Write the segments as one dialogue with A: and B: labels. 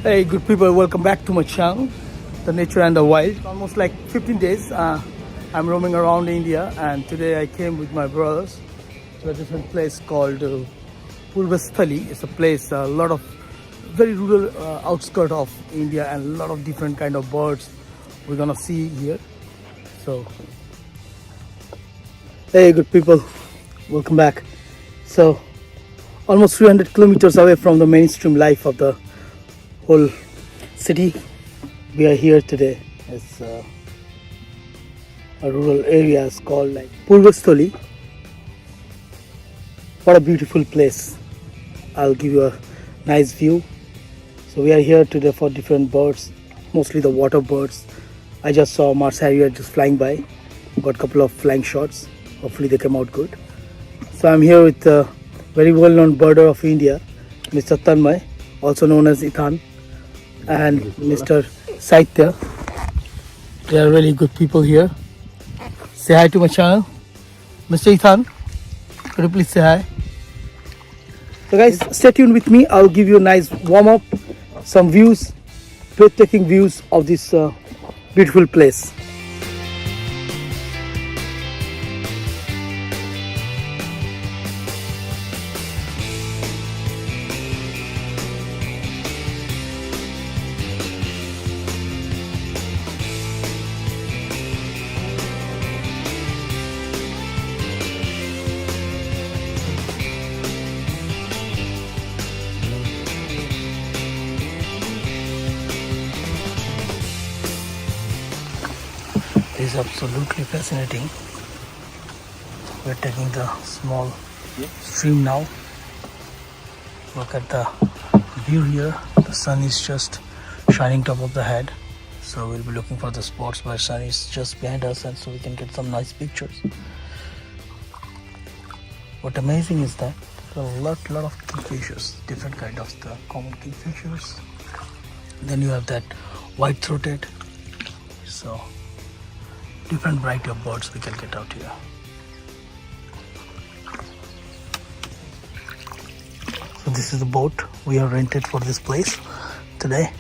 A: Hey, good people, welcome back to my channel, The Nature and the Wild. Almost like 15 days, I'm roaming around India, and today I came with my brothers to a different place called Purvasthali. It's a place, a lot of very rural outskirt of India, and a lot of different kind of birds we're gonna see here. So, hey, good people, welcome back. So, almost 300 kilometers away from the mainstream life of the whole city, we are here today. It's a rural area. It's called like Purvasthali. What a beautiful place. I'll give you a nice view. So we are here today for different birds, mostly the water birds. I just saw Mars Harrier just flying by. Got a couple of flying shots. Hopefully they come out good. So I'm here with a very well-known birder of India, Mr. Tanmay, also known as Ethan, and Mr. Saitya. They are really good people here. Say hi to my channel. Mr. Ethan, could you please say hi? So guys, stay tuned with me. I'll give you a nice warm-up, some views, breathtaking views of this beautiful place. It is absolutely fascinating. We're taking the small stream now. Look at the view here. The sun is just shining top of the head. So we'll be looking for the spots where sun is just behind us, and so we can get some nice pictures. What amazing is that there are a lot of kingfishers, different kind of the common kingfishers. Then you have that white-throated. So different variety of birds we can get out here. So this is the boat we have rented for this place today.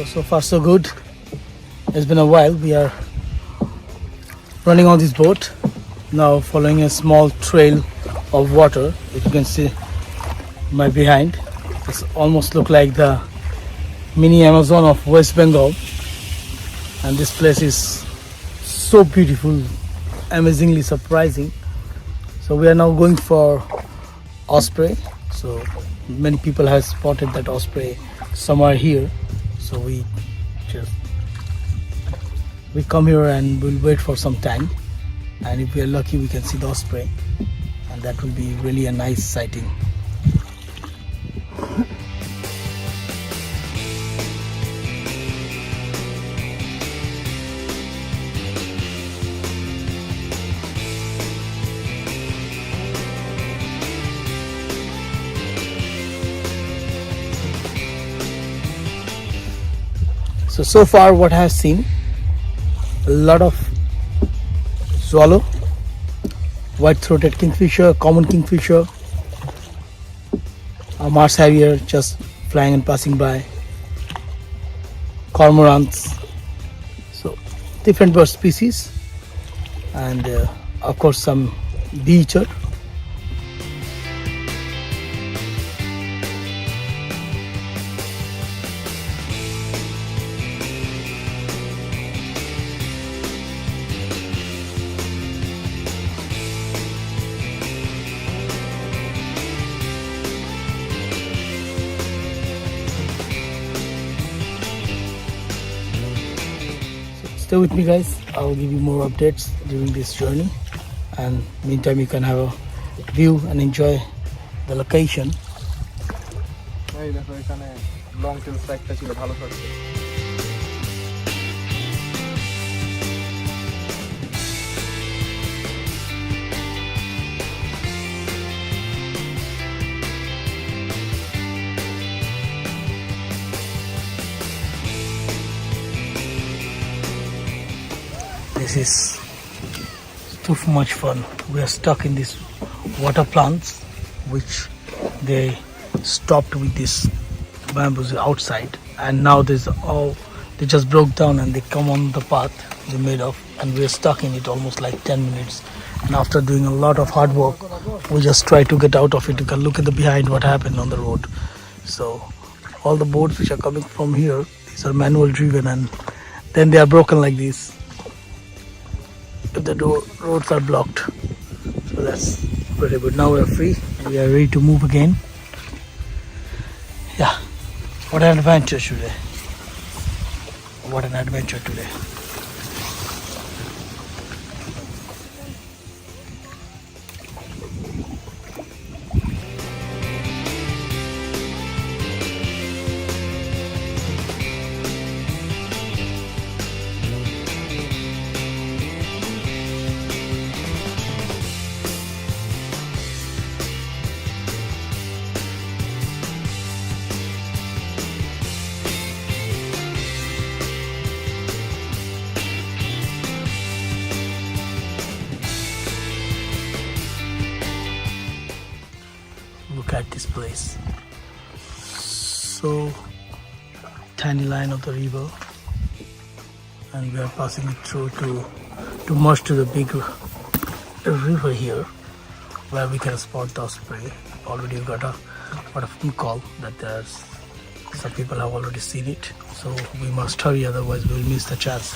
A: So far so good. It's been a while. We are running on this boat now, following a small trail of water. If you can see my behind, it almost look like the mini Amazon of West Bengal, and this place is so beautiful, amazingly surprising. So we are now going for osprey. So many people have spotted that osprey somewhere here. So we come here and we'll wait for some time, and if we are lucky we can see the osprey, and that will be really a nice sighting. So far what I have seen, a lot of swallow, white-throated kingfisher, common kingfisher, a Mars Harrier just flying and passing by, cormorants, so different bird species, and of course some bee-eater. Stay with me guys, I'll give you more updates during this journey, and meantime you can have a view and enjoy the location.
B: এই দেখো এখানে long tail ফ্ল্যাগটা ছিল ভালো shot.
A: This is too much fun. We are stuck in these water plants, which they stopped with this bamboos outside, and now they just broke down and they come on the path they made of, and we're stuck in it almost like 10 minutes. And after doing a lot of hard work, we just try to get out of it. You can look at the behind what happened on the road. So all the boats which are coming from here, these are manual driven, and then they are broken like this if the roads are blocked. So that's very good. Now we are free and we are ready to move again. Yeah, what an adventure today. What an adventure today. Look at this place. So tiny line of the river, and we are passing it through to merge to the big river here, where we can spot the osprey. Already we got a phone call that there's some people have already seen it, so we must hurry, otherwise we will miss the chance.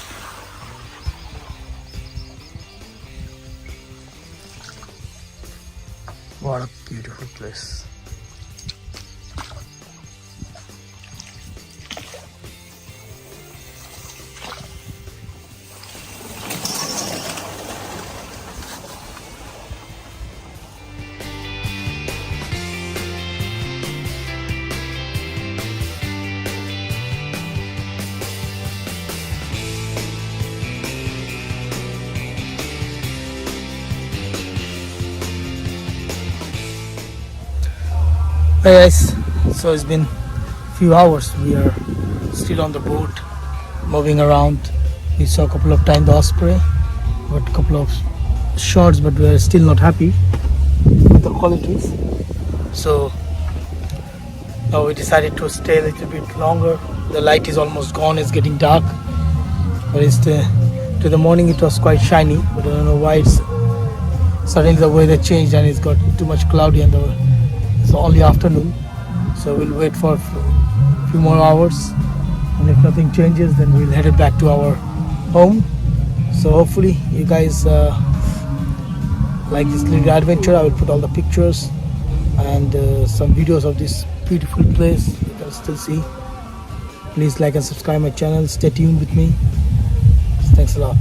A: What a beautiful place. Hey guys, so it's been few hours. We are still on the boat, moving around. We saw a couple of times the osprey, got a couple of shots, but we are still not happy with the qualities. So now we decided to stay a little bit longer. The light is almost gone, it's getting dark. But to the morning it was quite shiny, but I don't know why suddenly the weather changed and it's got too much cloudy, and it's only afternoon. So we'll wait for a few more hours, and if nothing changes, then we'll head it back to our home. So hopefully you guys like this little adventure. I will put all the pictures and some videos of this beautiful place you can still see. Please like and subscribe my channel. Stay tuned with me. Thanks a lot.